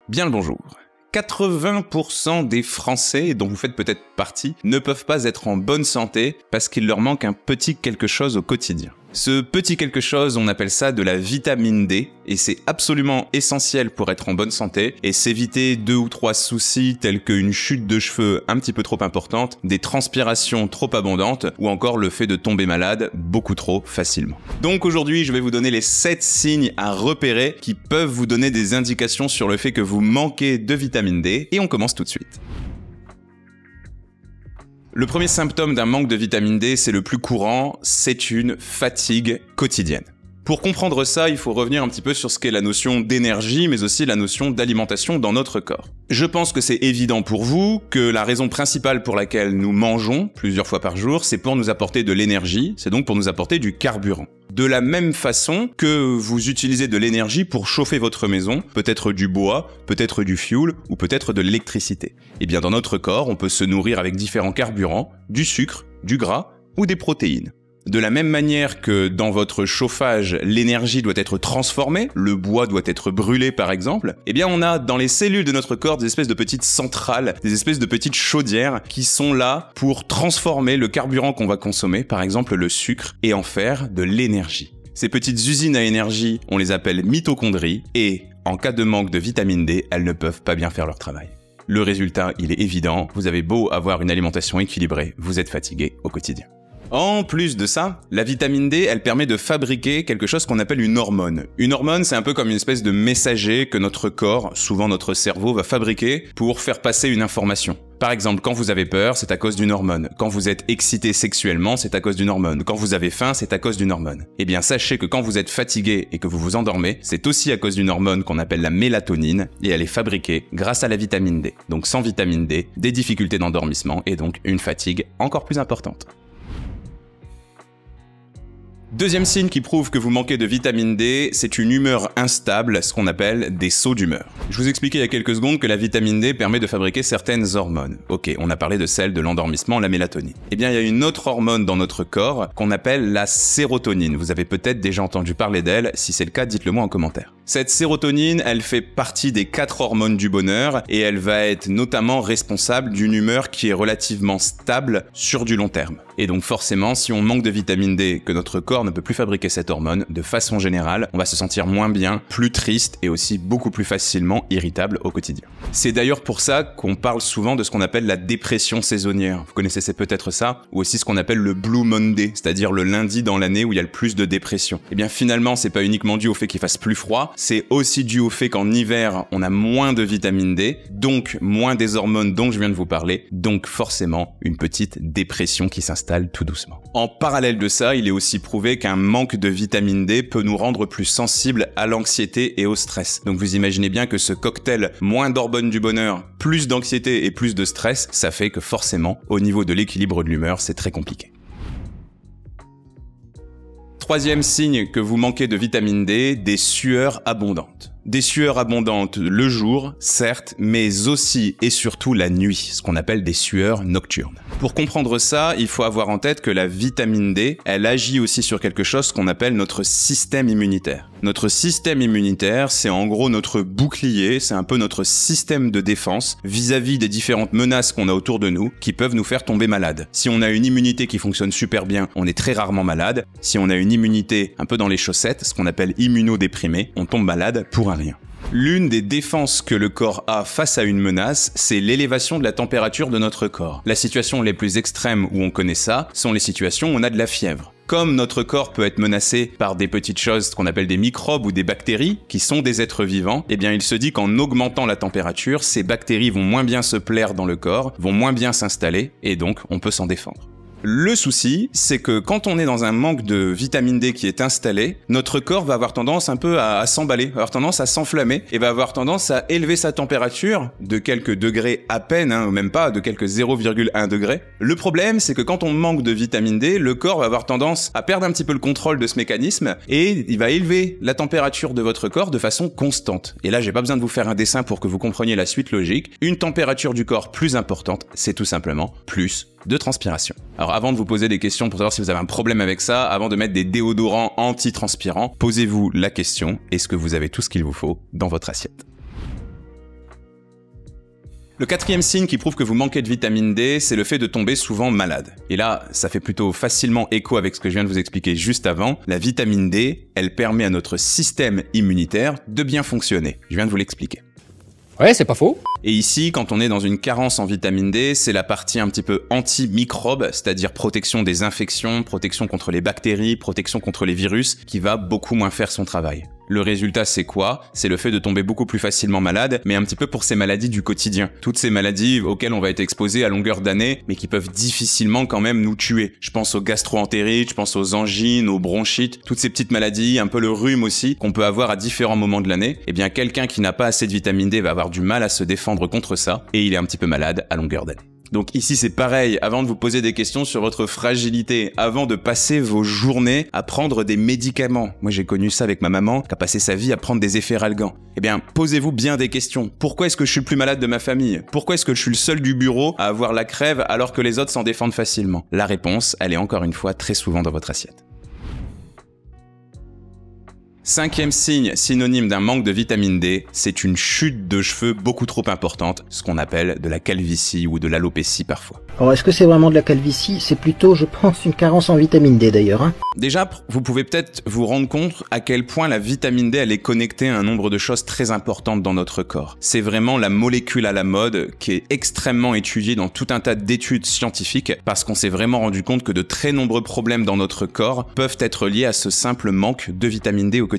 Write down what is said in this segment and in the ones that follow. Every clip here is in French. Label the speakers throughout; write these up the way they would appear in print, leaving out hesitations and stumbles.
Speaker 1: Bien le bonjour. 80% des Français, dont vous faites peut-être partie, ne peuvent pas être en bonne santé parce qu'il leur manque un petit quelque chose au quotidien. Ce petit quelque chose, on appelle ça de la vitamine D, et c'est absolument essentiel pour être en bonne santé et s'éviter 2 ou 3 soucis tels qu'une chute de cheveux un petit peu trop importante, des transpirations trop abondantes ou encore le fait de tomber malade beaucoup trop facilement. Donc aujourd'hui, je vais vous donner les 7 signes à repérer qui peuvent vous donner des indications sur le fait que vous manquez de vitamine D, et on commence tout de suite. Le premier symptôme d'un manque de vitamine D, c'est le plus courant, c'est une fatigue quotidienne. Pour comprendre ça, il faut revenir un petit peu sur ce qu'est la notion d'énergie, mais aussi la notion d'alimentation dans notre corps. Je pense que c'est évident pour vous que la raison principale pour laquelle nous mangeons plusieurs fois par jour, c'est pour nous apporter de l'énergie, c'est donc pour nous apporter du carburant. De la même façon que vous utilisez de l'énergie pour chauffer votre maison, peut-être du bois, peut-être du fioul ou peut-être de l'électricité. Et bien dans notre corps, on peut se nourrir avec différents carburants, du sucre, du gras ou des protéines. De la même manière que dans votre chauffage, l'énergie doit être transformée, le bois doit être brûlé par exemple, eh bien on a dans les cellules de notre corps des espèces de petites centrales, des espèces de petites chaudières qui sont là pour transformer le carburant qu'on va consommer, par exemple le sucre, et en faire de l'énergie. Ces petites usines à énergie, on les appelle mitochondries, et en cas de manque de vitamine D, elles ne peuvent pas bien faire leur travail. Le résultat, il est évident, vous avez beau avoir une alimentation équilibrée, vous êtes fatigué au quotidien. En plus de ça, la vitamine D, elle permet de fabriquer quelque chose qu'on appelle une hormone. Une hormone, c'est un peu comme une espèce de messager que notre corps, souvent notre cerveau, va fabriquer pour faire passer une information. Par exemple, quand vous avez peur, c'est à cause d'une hormone. Quand vous êtes excité sexuellement, c'est à cause d'une hormone. Quand vous avez faim, c'est à cause d'une hormone. Eh bien, sachez que quand vous êtes fatigué et que vous vous endormez, c'est aussi à cause d'une hormone qu'on appelle la mélatonine, et elle est fabriquée grâce à la vitamine D. Donc sans vitamine D, des difficultés d'endormissement et donc une fatigue encore plus importante. Deuxième signe qui prouve que vous manquez de vitamine D, c'est une humeur instable, ce qu'on appelle des sauts d'humeur. Je vous expliquais il y a quelques secondes que la vitamine D permet de fabriquer certaines hormones. Ok, on a parlé de celle de l'endormissement, la mélatonine. Eh bien, il y a une autre hormone dans notre corps qu'on appelle la sérotonine. Vous avez peut-être déjà entendu parler d'elle, si c'est le cas, dites-le moi en commentaire. Cette sérotonine, elle fait partie des 4 hormones du bonheur et elle va être notamment responsable d'une humeur qui est relativement stable sur du long terme. Et donc forcément, si on manque de vitamine D, que notre corps ne peut plus fabriquer cette hormone, de façon générale, on va se sentir moins bien, plus triste et aussi beaucoup plus facilement irritable au quotidien. C'est d'ailleurs pour ça qu'on parle souvent de ce qu'on appelle la dépression saisonnière. Vous connaissez peut-être ça, ou aussi ce qu'on appelle le Blue Monday, c'est-à-dire le lundi dans l'année où il y a le plus de dépression. Et bien finalement, c'est pas uniquement dû au fait qu'il fasse plus froid, c'est aussi dû au fait qu'en hiver, on a moins de vitamine D, donc moins des hormones dont je viens de vous parler, donc forcément une petite dépression qui s'installe tout doucement. En parallèle de ça, il est aussi prouvé qu'un manque de vitamine D peut nous rendre plus sensibles à l'anxiété et au stress. Donc vous imaginez bien que ce cocktail, moins d'hormones du bonheur, plus d'anxiété et plus de stress, ça fait que forcément, au niveau de l'équilibre de l'humeur, c'est très compliqué. Troisième signe que vous manquez de vitamine D, des sueurs abondantes. Des sueurs abondantes le jour, certes, mais aussi et surtout la nuit, ce qu'on appelle des sueurs nocturnes. Pour comprendre ça, il faut avoir en tête que la vitamine D, elle agit aussi sur quelque chose qu'on appelle notre système immunitaire. Notre système immunitaire, c'est en gros notre bouclier, c'est un peu notre système de défense vis-à-vis des différentes menaces qu'on a autour de nous qui peuvent nous faire tomber malade. Si on a une immunité qui fonctionne super bien, on est très rarement malade. Si on a une immunité un peu dans les chaussettes, ce qu'on appelle immunodéprimé, on tombe malade pour un rien. L'une des défenses que le corps a face à une menace, c'est l'élévation de la température de notre corps. La situation les plus extrêmes où on connaît ça sont les situations où on a de la fièvre. Comme notre corps peut être menacé par des petites choses qu'on appelle des microbes ou des bactéries, qui sont des êtres vivants, eh bien il se dit qu'en augmentant la température, ces bactéries vont moins bien se plaire dans le corps, vont moins bien s'installer, et donc on peut s'en défendre. Le souci, c'est que quand on est dans un manque de vitamine D qui est installé, notre corps va avoir tendance un peu à s'emballer, va avoir tendance à s'enflammer et va avoir tendance à élever sa température de quelques degrés à peine, même pas, de quelques 0,1 degré. Le problème, c'est que quand on manque de vitamine D, le corps va avoir tendance à perdre un petit peu le contrôle de ce mécanisme et il va élever la température de votre corps de façon constante. Et là, j'ai pas besoin de vous faire un dessin pour que vous compreniez la suite logique. Une température du corps plus importante, c'est tout simplement plus de transpiration. Alors avant de vous poser des questions pour savoir si vous avez un problème avec ça, avant de mettre des déodorants anti-transpirants, posez-vous la question, est-ce que vous avez tout ce qu'il vous faut dans votre assiette ? Le quatrième signe qui prouve que vous manquez de vitamine D, c'est le fait de tomber souvent malade. Et là, ça fait plutôt facilement écho avec ce que je viens de vous expliquer juste avant. La vitamine D, elle permet à notre système immunitaire de bien fonctionner. Je viens de vous l'expliquer.
Speaker 2: Ouais, c'est pas faux.
Speaker 1: Et ici, quand on est dans une carence en vitamine D, c'est la partie un petit peu anti-microbe, c'est-à-dire protection des infections, protection contre les bactéries, protection contre les virus, qui va beaucoup moins faire son travail. Le résultat, c'est quoi? C'est le fait de tomber beaucoup plus facilement malade, mais un petit peu pour ces maladies du quotidien. Toutes ces maladies auxquelles on va être exposé à longueur d'année, mais qui peuvent difficilement quand même nous tuer. Je pense aux gastro-entérites, je pense aux angines, aux bronchites, toutes ces petites maladies, un peu le rhume aussi, qu'on peut avoir à différents moments de l'année. Eh bien, quelqu'un qui n'a pas assez de vitamine D va avoir du mal à se défendre contre ça, et il est un petit peu malade à longueur d'année. Donc ici c'est pareil, avant de vous poser des questions sur votre fragilité, avant de passer vos journées à prendre des médicaments, moi j'ai connu ça avec ma maman qui a passé sa vie à prendre des efferalgans, eh bien posez-vous bien des questions. Pourquoi est-ce que je suis le plus malade de ma famille? Pourquoi est-ce que je suis le seul du bureau à avoir la crève alors que les autres s'en défendent facilement? La réponse, elle est encore une fois très souvent dans votre assiette. Cinquième signe synonyme d'un manque de vitamine D, c'est une chute de cheveux beaucoup trop importante, ce qu'on appelle de la calvitie ou de l'alopécie parfois.
Speaker 3: Alors est-ce que c'est vraiment de la calvitie? C'est plutôt, je pense, une carence en vitamine D d'ailleurs. Hein.
Speaker 1: Déjà, vous pouvez peut-être vous rendre compte à quel point la vitamine D elle est connectée à un nombre de choses très importantes dans notre corps. C'est vraiment la molécule à la mode qui est extrêmement étudiée dans tout un tas d'études scientifiques parce qu'on s'est vraiment rendu compte que de très nombreux problèmes dans notre corps peuvent être liés à ce simple manque de vitamine D au quotidien.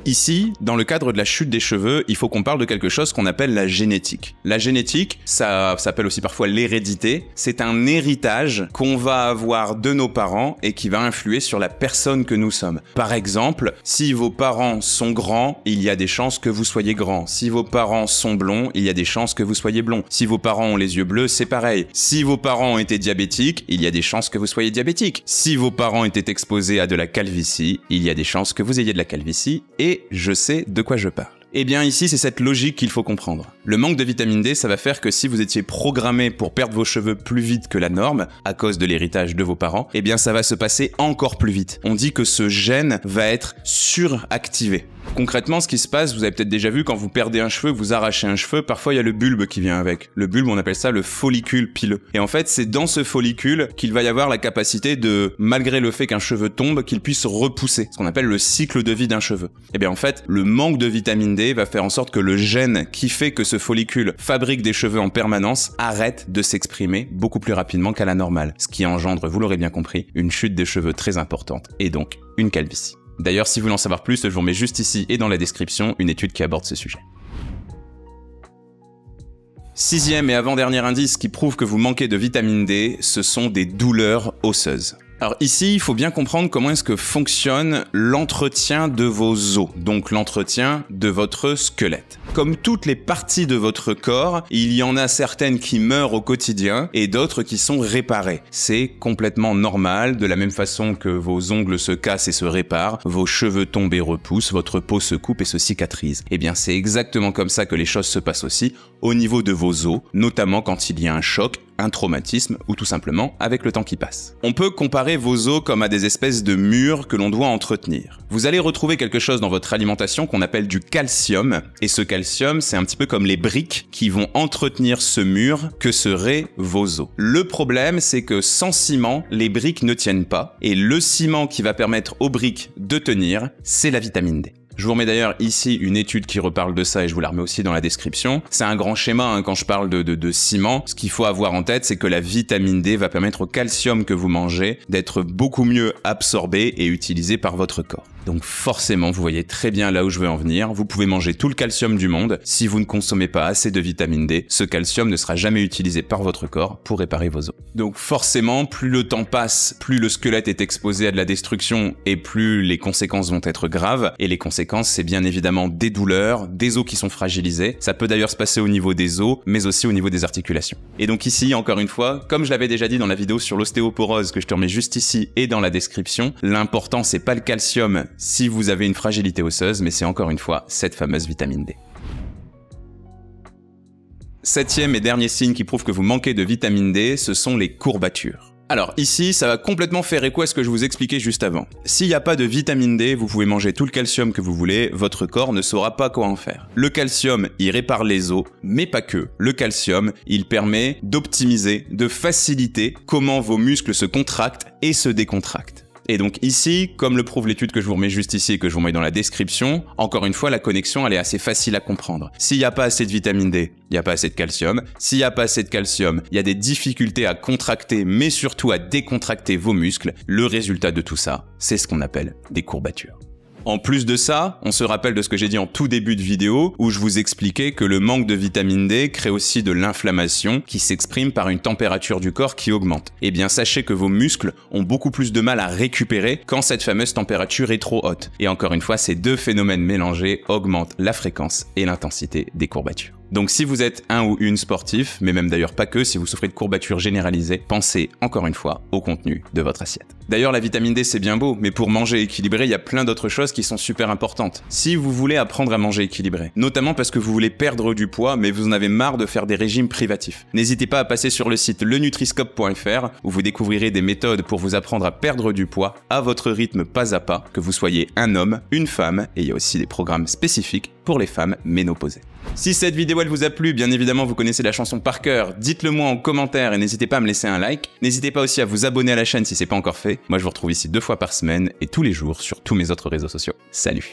Speaker 1: Ici, dans le cadre de la chute des cheveux, il faut qu'on parle de quelque chose qu'on appelle la génétique. La génétique, ça s'appelle aussi parfois l'hérédité. C'est un héritage qu'on va avoir de nos parents et qui va influer sur la personne que nous sommes. Par exemple, si vos parents sont grands, il y a des chances que vous soyez grand. Si vos parents sont blonds, il y a des chances que vous soyez blond. Si vos parents ont les yeux bleus, c'est pareil. Si vos parents ont été diabétiques, il y a des chances que vous soyez diabétique. Si vos parents étaient exposés à de la calvitie, il y a des chances que vous ayez de la calvitie et je sais de quoi je parle. Eh bien ici, c'est cette logique qu'il faut comprendre. Le manque de vitamine D, ça va faire que si vous étiez programmé pour perdre vos cheveux plus vite que la norme, à cause de l'héritage de vos parents, eh bien ça va se passer encore plus vite. On dit que ce gène va être suractivé. Concrètement, ce qui se passe, vous avez peut-être déjà vu quand vous perdez un cheveu, vous arrachez un cheveu, parfois il y a le bulbe qui vient avec. Le bulbe, on appelle ça le follicule pileux. Et en fait, c'est dans ce follicule qu'il va y avoir la capacité de, malgré le fait qu'un cheveu tombe, qu'il puisse repousser. Ce qu'on appelle le cycle de vie d'un cheveu. Eh bien en fait, le manque de vitamine D va faire en sorte que le gène qui fait que ce follicule fabrique des cheveux en permanence arrête de s'exprimer beaucoup plus rapidement qu'à la normale. Ce qui engendre, vous l'aurez bien compris, une chute des cheveux très importante et donc une calvitie. D'ailleurs, si vous voulez en savoir plus, je vous mets juste ici et dans la description une étude qui aborde ce sujet. Sixième et avant-dernier indice qui prouve que vous manquez de vitamine D, ce sont des douleurs osseuses. Alors ici, il faut bien comprendre comment est-ce que fonctionne l'entretien de vos os, donc l'entretien de votre squelette. Comme toutes les parties de votre corps, il y en a certaines qui meurent au quotidien et d'autres qui sont réparées. C'est complètement normal, de la même façon que vos ongles se cassent et se réparent, vos cheveux tombent et repoussent, votre peau se coupe et se cicatrise. Eh bien c'est exactement comme ça que les choses se passent aussi au niveau de vos os, notamment quand il y a un choc, un traumatisme ou tout simplement avec le temps qui passe. On peut comparer vos os comme à des espèces de murs que l'on doit entretenir. Vous allez retrouver quelque chose dans votre alimentation qu'on appelle du calcium, et ce calcium, c'est un petit peu comme les briques qui vont entretenir ce mur que seraient vos os. Le problème, c'est que sans ciment, les briques ne tiennent pas, et le ciment qui va permettre aux briques de tenir, c'est la vitamine D. Je vous remets d'ailleurs ici une étude qui reparle de ça et je vous la remets aussi dans la description. C'est un grand schéma quand je parle de ciment. Ce qu'il faut avoir en tête, c'est que la vitamine D va permettre au calcium que vous mangez d'être beaucoup mieux absorbé et utilisé par votre corps. Donc forcément, vous voyez très bien là où je veux en venir. Vous pouvez manger tout le calcium du monde. Si vous ne consommez pas assez de vitamine D, ce calcium ne sera jamais utilisé par votre corps pour réparer vos os. Donc forcément, plus le temps passe, plus le squelette est exposé à de la destruction et plus les conséquences vont être graves. Et les conséquences, c'est bien évidemment des douleurs, des os qui sont fragilisés. Ça peut d'ailleurs se passer au niveau des os, mais aussi au niveau des articulations. Et donc ici, encore une fois, comme je l'avais déjà dit dans la vidéo sur l'ostéoporose que je te remets juste ici et dans la description, l'important c'est pas le calcium si vous avez une fragilité osseuse, mais c'est encore une fois cette fameuse vitamine D. Septième et dernier signe qui prouve que vous manquez de vitamine D, ce sont les courbatures. Alors ici, ça va complètement faire écho à ce que je vous expliquais juste avant. S'il n'y a pas de vitamine D, vous pouvez manger tout le calcium que vous voulez, votre corps ne saura pas quoi en faire. Le calcium, il répare les os, mais pas que. Le calcium, il permet d'optimiser, de faciliter comment vos muscles se contractent et se décontractent. Et donc ici, comme le prouve l'étude que je vous remets juste ici et que je vous mets dans la description, encore une fois, la connexion, elle est assez facile à comprendre. S'il n'y a pas assez de vitamine D, il n'y a pas assez de calcium. S'il n'y a pas assez de calcium, il y a des difficultés à contracter, mais surtout à décontracter vos muscles. Le résultat de tout ça, c'est ce qu'on appelle des courbatures. En plus de ça, on se rappelle de ce que j'ai dit en tout début de vidéo où je vous expliquais que le manque de vitamine D crée aussi de l'inflammation qui s'exprime par une température du corps qui augmente. Eh bien, sachez que vos muscles ont beaucoup plus de mal à récupérer quand cette fameuse température est trop haute. Et encore une fois, ces deux phénomènes mélangés augmentent la fréquence et l'intensité des courbatures. Donc si vous êtes un ou une sportif, mais même d'ailleurs pas que, si vous souffrez de courbatures généralisées, pensez encore une fois au contenu de votre assiette. D'ailleurs, la vitamine D c'est bien beau, mais pour manger équilibré, il y a plein d'autres choses qui sont super importantes. Si vous voulez apprendre à manger équilibré, notamment parce que vous voulez perdre du poids, mais vous en avez marre de faire des régimes privatifs, n'hésitez pas à passer sur le site lenutriscope.fr où vous découvrirez des méthodes pour vous apprendre à perdre du poids à votre rythme pas à pas, que vous soyez un homme, une femme, et il y a aussi des programmes spécifiques pour les femmes ménopausées. Si cette vidéo elle vous a plu, bien évidemment vous connaissez la chanson par cœur, dites-le moi en commentaire et n'hésitez pas à me laisser un like. N'hésitez pas aussi à vous abonner à la chaîne si c'est pas encore fait. Moi je vous retrouve ici 2 fois par semaine et tous les jours sur tous mes autres réseaux sociaux. Salut!